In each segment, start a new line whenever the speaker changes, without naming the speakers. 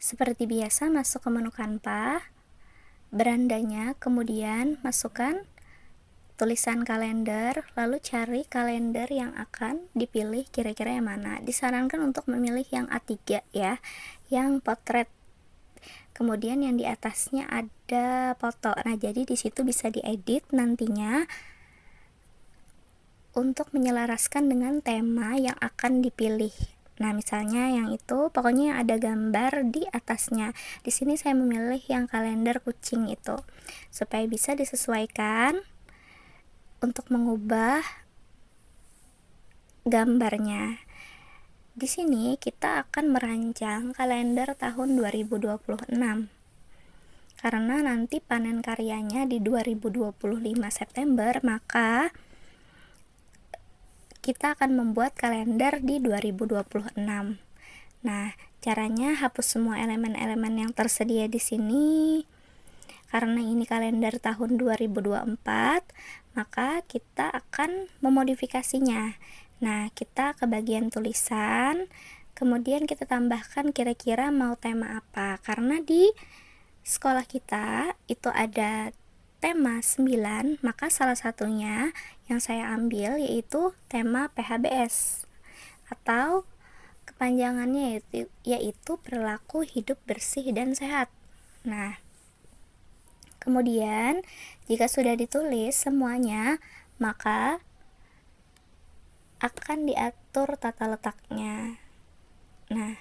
Seperti biasa, masuk ke menu Canva, berandanya, kemudian masukkan tulisan kalender, lalu cari kalender yang akan dipilih kira-kira yang mana. Disarankan untuk memilih yang A3 ya, yang potret. Kemudian yang di atasnya ada foto. Nah, jadi di situ bisa diedit nantinya untuk menyelaraskan dengan tema yang akan dipilih. Nah, misalnya yang itu pokoknya yang ada gambar di atasnya. Di sini saya memilih yang kalender kucing itu supaya bisa disesuaikan untuk mengubah gambarnya. Di sini kita akan merancang kalender tahun 2026. Karena nanti panen karyanya di 2025 September, maka kita akan membuat kalender di 2026. Nah, caranya hapus semua elemen-elemen yang tersedia di sini. Karena ini kalender tahun 2024, maka kita akan memodifikasinya. Nah, kita ke bagian tulisan, kemudian kita tambahkan kira-kira mau tema apa. Karena di sekolah kita itu ada tema 9, maka salah satunya yang saya ambil yaitu tema PHBS atau kepanjangannya yaitu perilaku hidup bersih dan sehat. Nah, kemudian jika sudah ditulis semuanya, maka akan diatur tata letaknya. Nah,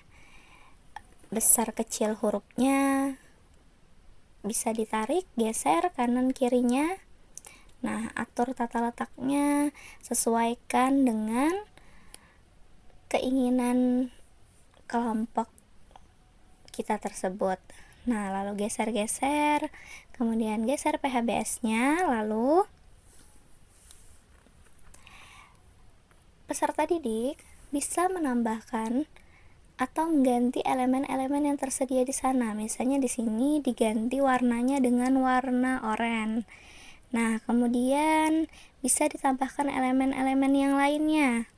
besar kecil hurufnya bisa ditarik, geser kanan kirinya. Nah, atur tata letaknya, sesuaikan dengan keinginan kelompok kita tersebut. Nah, lalu geser-geser, kemudian geser PHBS-nya, lalu peserta didik bisa menambahkan atau mengganti elemen-elemen yang tersedia di sana. Misalnya di sini diganti warnanya dengan warna oranye. Nah, kemudian bisa ditambahkan elemen-elemen yang lainnya.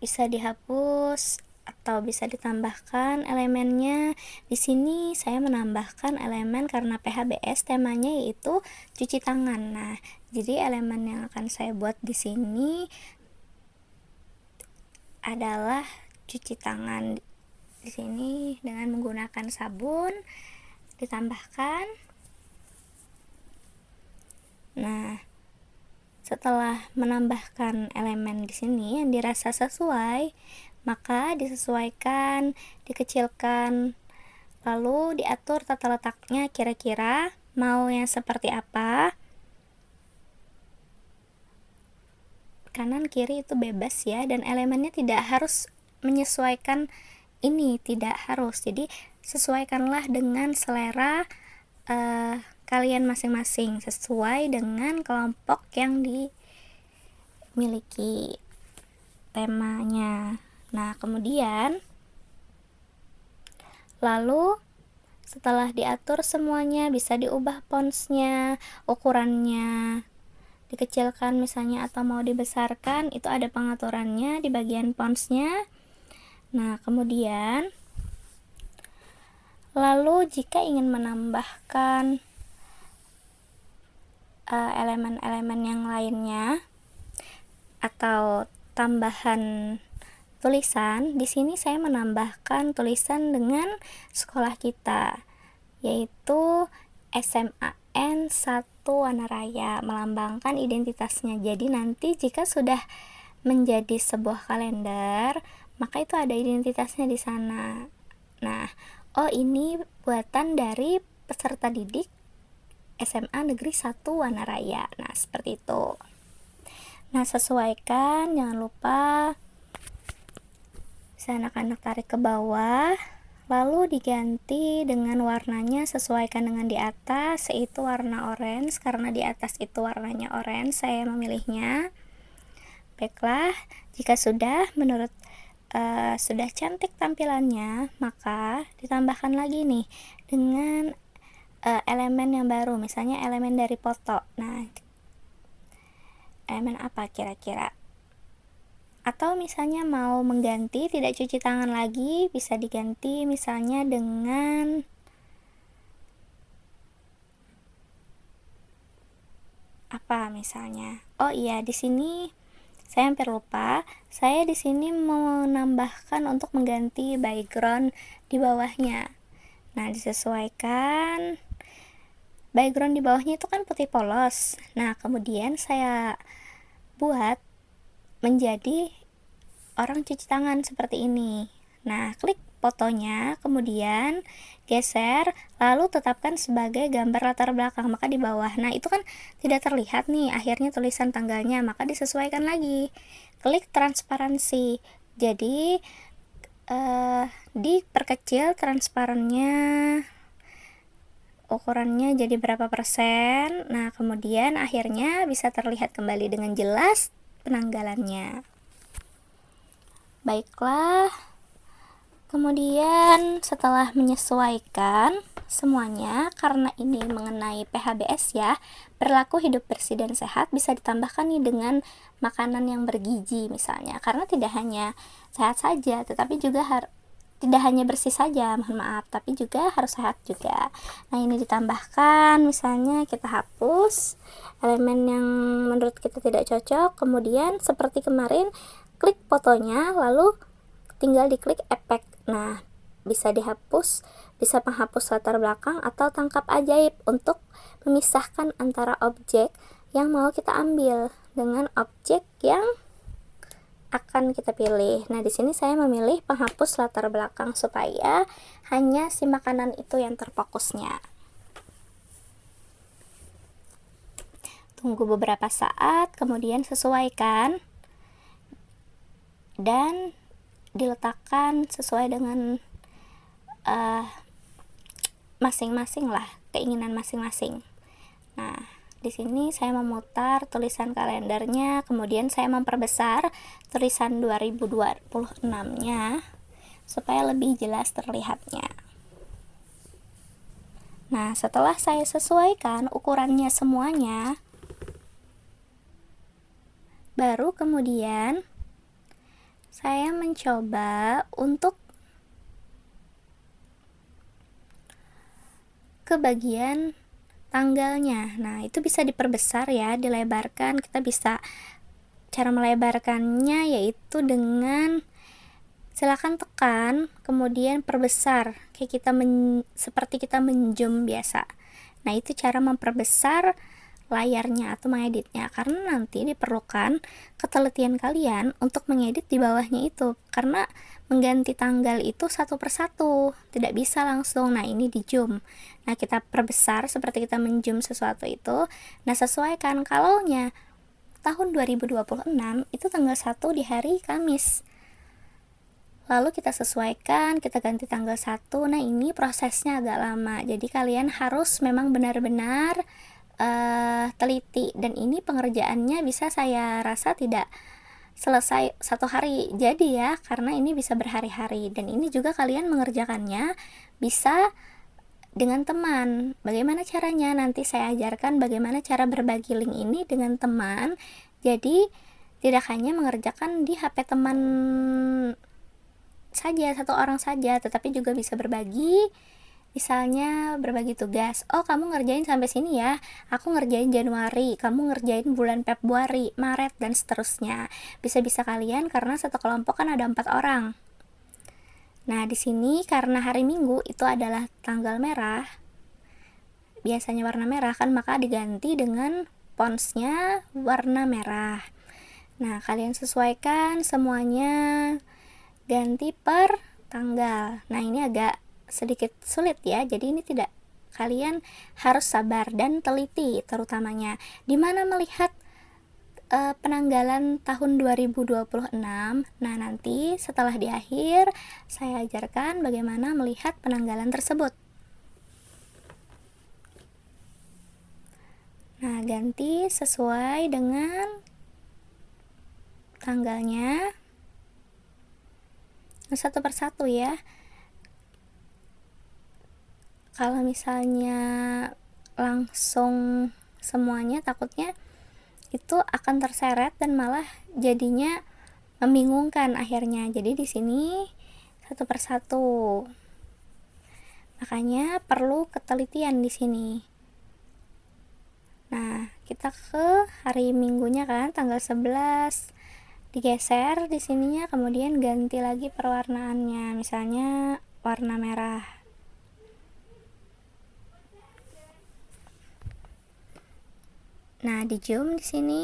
Bisa dihapus atau bisa ditambahkan elemennya. Di sini saya menambahkan elemen karena PHBS temanya yaitu cuci tangan. Nah, jadi elemen yang akan saya buat di sini adalah cuci tangan. Di sini dengan menggunakan sabun ditambahkan. Nah, setelah menambahkan elemen di sini yang dirasa sesuai, maka disesuaikan, dikecilkan, lalu diatur tata letaknya kira-kira mau yang seperti apa. Kanan kiri itu bebas ya, dan elemennya tidak harus menyesuaikan ini, tidak harus. Jadi sesuaikanlah dengan selera kalian masing-masing sesuai dengan kelompok yang dimiliki temanya. Nah, kemudian lalu setelah diatur semuanya, bisa diubah fontsnya, ukurannya dikecilkan misalnya atau mau dibesarkan, itu ada pengaturannya di bagian fontsnya. Nah, kemudian lalu jika ingin menambahkan elemen-elemen yang lainnya atau tambahan tulisan, di sini saya menambahkan tulisan dengan sekolah kita, yaitu SMAN 1 Wanaraya, melambangkan identitasnya. Jadi nanti jika sudah menjadi sebuah kalender, maka itu ada identitasnya di sana. Nah, oh ini buatan dari peserta didik SMA Negeri 1 Wanaraya. Nah, seperti itu. Nah, sesuaikan, jangan lupa bisa anak-anak tarik ke bawah, lalu diganti dengan warnanya, sesuaikan dengan di atas, yaitu warna orange. Karena di atas itu warnanya orange, saya memilihnya. Baiklah, jika sudah menurut sudah cantik tampilannya, maka ditambahkan lagi nih dengan elemen yang baru, misalnya elemen dari foto. Nah, elemen apa kira-kira? Atau misalnya mau mengganti tidak cuci tangan lagi, bisa diganti misalnya dengan apa misalnya. Oh iya, di sini saya hampir lupa. Saya di sini mau menambahkan untuk mengganti background di bawahnya. Nah, disesuaikan. Background di bawahnya itu kan putih polos. Nah, kemudian saya buat menjadi orang cuci tangan seperti ini. Nah, klik fotonya, kemudian geser, lalu tetapkan sebagai gambar latar belakang, maka di bawah. Nah, itu kan tidak terlihat nih akhirnya tulisan tanggalnya, maka disesuaikan lagi. Klik transparansi. Jadi diperkecil transparannya, ukurannya jadi berapa persen. Nah, kemudian akhirnya bisa terlihat kembali dengan jelas penanggalannya. Baiklah, kemudian setelah menyesuaikan semuanya, karena ini mengenai PHBS ya, perilaku hidup bersih dan sehat, bisa ditambahkan nih dengan makanan yang bergizi misalnya, karena tidak hanya sehat saja, tetapi juga tidak hanya bersih saja, mohon maaf, tapi juga harus sehat juga. Nah, ini ditambahkan, misalnya kita hapus elemen yang menurut kita tidak cocok, kemudian seperti kemarin klik fotonya, lalu tinggal diklik efek. Nah, bisa dihapus, bisa menghapus latar belakang atau tangkap ajaib untuk memisahkan antara objek yang mau kita ambil dengan objek yang akan kita pilih. Nah, di sini saya memilih penghapus latar belakang supaya hanya si makanan itu yang terfokusnya. Tunggu beberapa saat, kemudian sesuaikan dan diletakkan sesuai dengan masing-masing lah, keinginan masing-masing. Nah, di sini saya memutar tulisan kalendernya, kemudian saya memperbesar tulisan 2026-nya supaya lebih jelas terlihatnya. Nah, setelah saya sesuaikan ukurannya semuanya, baru kemudian saya mencoba untuk ke bagian tanggalnya. Nah, itu bisa diperbesar ya, dilebarkan. Kita bisa, cara melebarkannya yaitu dengan silakan tekan kemudian perbesar, kayak kita seperti kita menzoom biasa. Nah, itu cara memperbesar layarnya atau mengeditnya, karena nanti diperlukan ketelitian kalian untuk mengedit di bawahnya itu, karena mengganti tanggal itu satu persatu, tidak bisa langsung. Nah, ini di zoom. Nah, kita perbesar seperti kita menzoom sesuatu itu. Nah, sesuaikan, kalau tahun 2026 itu tanggal 1 di hari Kamis, lalu kita sesuaikan, kita ganti tanggal 1. Nah, ini prosesnya agak lama, jadi kalian harus memang benar-benar teliti, dan ini pengerjaannya bisa saya rasa tidak selesai satu hari jadi ya, karena ini bisa berhari-hari, dan ini juga kalian mengerjakannya bisa dengan teman. Bagaimana caranya? Nanti saya ajarkan bagaimana cara berbagi link ini dengan teman, jadi tidak hanya mengerjakan di HP teman saja, satu orang saja, tetapi juga bisa berbagi. Misalnya berbagi tugas, oh kamu ngerjain sampai sini ya, aku ngerjain Januari, kamu ngerjain bulan Februari, Maret, dan seterusnya. Bisa-bisa kalian, karena satu kelompok kan ada 4 orang. Nah, di sini karena hari Minggu itu adalah tanggal merah, biasanya warna merah kan, maka diganti dengan fontsnya warna merah. Nah, kalian sesuaikan semuanya, ganti per tanggal. Nah, ini agak sedikit sulit ya, jadi ini tidak, kalian harus sabar dan teliti, terutamanya dimana melihat penanggalan tahun 2026. Nah, nanti setelah di akhir saya ajarkan bagaimana melihat penanggalan tersebut. Nah, ganti sesuai dengan tanggalnya, satu persatu ya. Kalau misalnya langsung semuanya, takutnya itu akan terseret dan malah jadinya membingungkan akhirnya. Jadi di sini satu persatu. Makanya perlu ketelitian di sini. Nah, kita ke hari Minggunya kan, tanggal 11. Digeser di sininya, kemudian ganti lagi perwarnaannya, misalnya warna merah. Nah, di zoom di sini.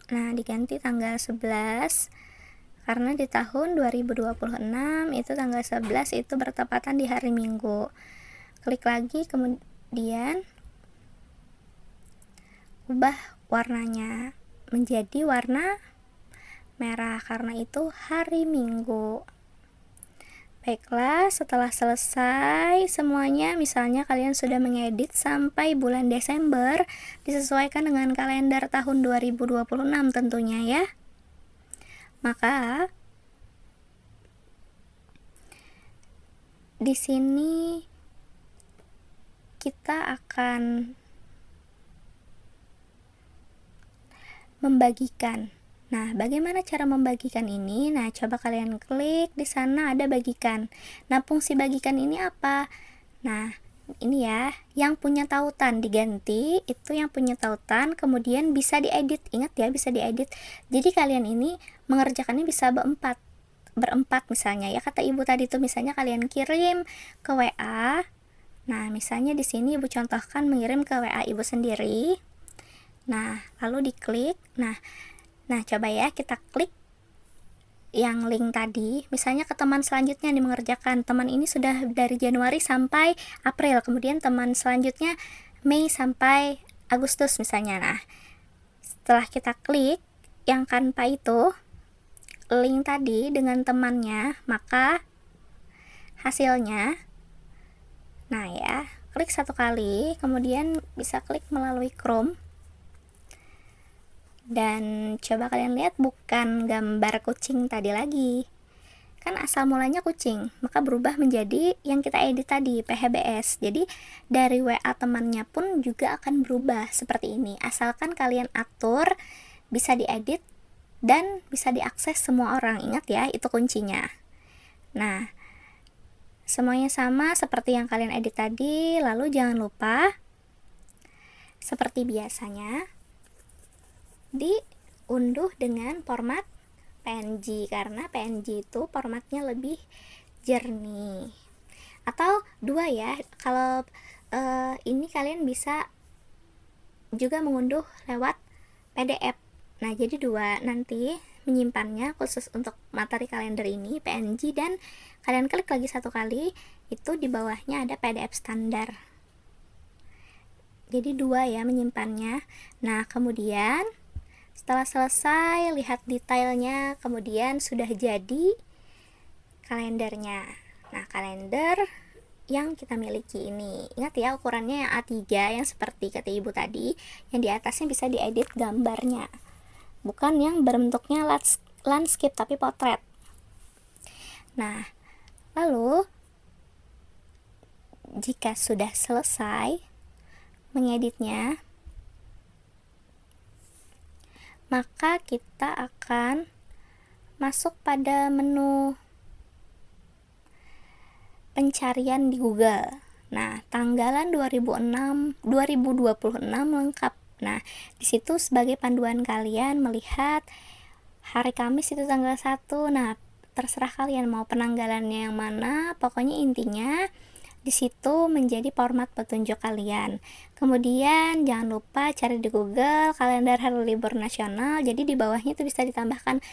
Nah, diganti tanggal 11 karena di tahun 2026 itu tanggal 11 itu bertepatan di hari Minggu. Klik lagi, kemudian ubah warnanya menjadi warna merah karena itu hari Minggu. Baiklah, setelah selesai semuanya, misalnya kalian sudah mengedit sampai bulan Desember, disesuaikan dengan kalender tahun 2026 tentunya ya. Maka di sini kita akan membagikan. Nah, bagaimana cara membagikan ini? Nah, coba kalian klik di sana ada bagikan. Nah, fungsi bagikan ini apa? Nah, ini ya, yang punya tautan diganti, itu yang punya tautan, kemudian bisa diedit. Ingat ya, bisa diedit. Jadi kalian ini mengerjakannya bisa berempat misalnya ya. Kata ibu tadi tuh misalnya kalian kirim ke WA. Nah, misalnya di sini ibu contohkan mengirim ke WA ibu sendiri. Nah, lalu diklik. Nah, coba ya kita klik yang link tadi, misalnya ke teman selanjutnya yang mengerjakan. Teman ini sudah dari Januari sampai April, kemudian teman selanjutnya Mei sampai Agustus misalnya. Nah, setelah kita klik yang kanva itu, link tadi dengan temannya, maka hasilnya, nah ya, klik satu kali, kemudian bisa klik melalui Chrome. Dan coba kalian lihat, bukan gambar kucing tadi lagi, kan asal mulanya kucing, maka berubah menjadi yang kita edit tadi, PHBS. Jadi dari WA temannya pun juga akan berubah seperti ini, asalkan kalian atur, bisa diedit dan bisa diakses semua orang. Ingat ya, itu kuncinya. Nah, semuanya sama seperti yang kalian edit tadi. Lalu jangan lupa seperti biasanya diunduh dengan format PNG, karena PNG itu formatnya lebih jernih. Atau dua ya, kalau ini kalian bisa juga mengunduh lewat PDF. Nah, jadi dua, nanti menyimpannya khusus untuk materi kalender ini PNG, dan kalian klik lagi satu kali, itu di bawahnya ada PDF standar. Jadi dua ya menyimpannya. Nah, kemudian setelah selesai, lihat detailnya, kemudian sudah jadi kalendernya. Nah, kalender yang kita miliki ini, ingat ya, ukurannya yang A3 yang seperti kata ibu tadi, yang di atasnya bisa diedit gambarnya, bukan yang berbentuknya landscape tapi potret. Nah, lalu jika sudah selesai mengeditnya, maka kita akan masuk pada menu pencarian di Google. Nah, tanggalan 2026 lengkap. Nah, di situ sebagai panduan kalian melihat hari Kamis itu tanggal 1. Nah, terserah kalian mau penanggalannya yang mana, pokoknya intinya di situ menjadi format petunjuk kalian. Kemudian jangan lupa cari di Google kalender hari libur nasional. Jadi di bawahnya itu bisa ditambahkan